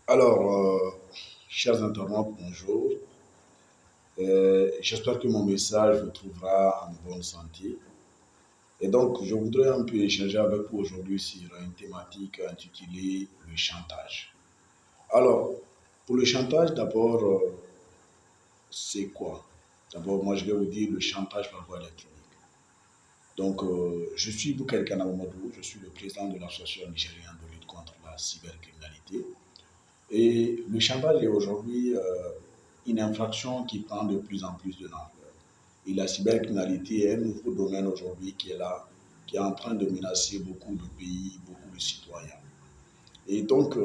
Alors, chers internautes, bonjour. J'espère que mon message vous trouvera en bonne santé. Et donc, je voudrais un peu échanger avec vous aujourd'hui sur une thématique intitulée le chantage. Alors, pour le chantage, d'abord, c'est quoi? D'abord, moi, je vais vous dire le chantage par voie électronique. Donc, je suis Boukel Mamadou, je suis le président de l'association nigérienne de lutte contre la cybercriminalité. Et le chantage est aujourd'hui une infraction qui prend de plus en plus de l'ampleur. Et la cybercriminalité est un nouveau domaine aujourd'hui qui est là, qui est en train de menacer beaucoup de pays, beaucoup de citoyens. Et donc,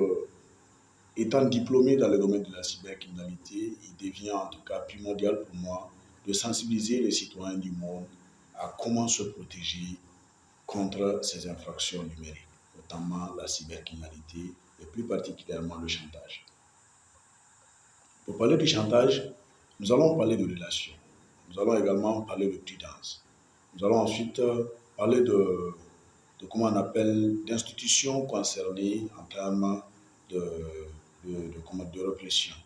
étant diplômé dans le domaine de la cybercriminalité, il devient en tout cas primordial pour moi de sensibiliser les citoyens du monde à comment se protéger contre ces infractions numériques, notamment la cybercriminalité et plus particulièrement le chantage. Pour parler du chantage, nous allons parler de relations. Nous allons également parler de prudence. Nous allons ensuite parler de comment on appelle d'institutions concernées en termes de répression.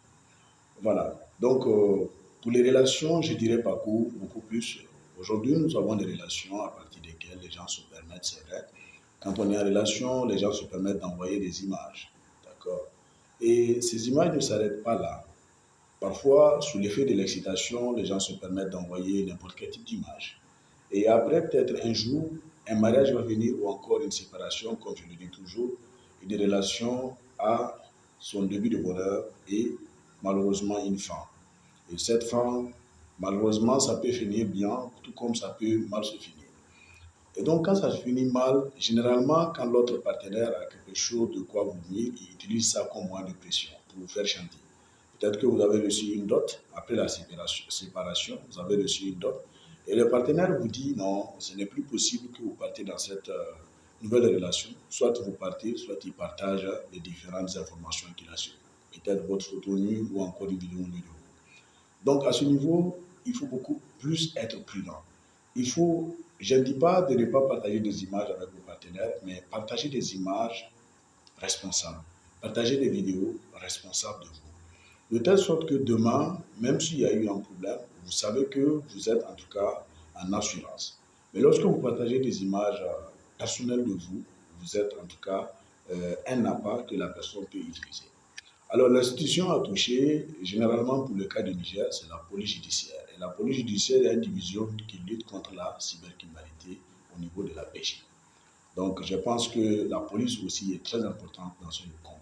Voilà. Donc, pour les relations, je dirais pas beaucoup plus. Aujourd'hui, nous avons des relations à partir desquelles les gens se permettent, c'est vrai. Quand on est en relation, les gens se permettent d'envoyer des images. D'accord? Et ces images ne s'arrêtent pas là. Parfois, sous l'effet de l'excitation, les gens se permettent d'envoyer n'importe quel type d'image. Et après, peut-être un jour, un mariage va venir ou encore une séparation, comme je le dis toujours, et des relations à son début de bonheur et malheureusement une fin. Et cette fin, malheureusement, ça peut finir bien, tout comme ça peut mal se finir. Et donc, quand ça se finit mal, généralement, quand l'autre partenaire a quelque chose de quoi vous nuire, il utilise ça comme moyen de pression pour vous faire chanter. Peut-être que vous avez reçu une dot, après la séparation, vous avez reçu une dot, et le partenaire vous dit non, ce n'est plus possible que vous partez dans cette nouvelle relation. Soit vous partez, soit il partage les différentes informations qu'il a sur vous. Peut-être votre photo nue ou encore une vidéo nue de vous. Donc à ce niveau, il faut beaucoup plus être prudent. Je ne dis pas de ne pas partager des images avec vos partenaires, mais partager des images responsables. Partager des vidéos responsables de vous. De telle sorte que demain, même s'il y a eu un problème, vous savez que vous êtes en tout cas en assurance. Mais lorsque vous partagez des images personnelles de vous, vous êtes en tout cas un appât que la personne peut utiliser. Alors, l'institution a touché, généralement pour le cas du Niger, c'est la police judiciaire. Et la police judiciaire est une division qui lutte contre la cybercriminalité au niveau de la PJ. Donc, je pense que la police aussi est très importante dans ce combat.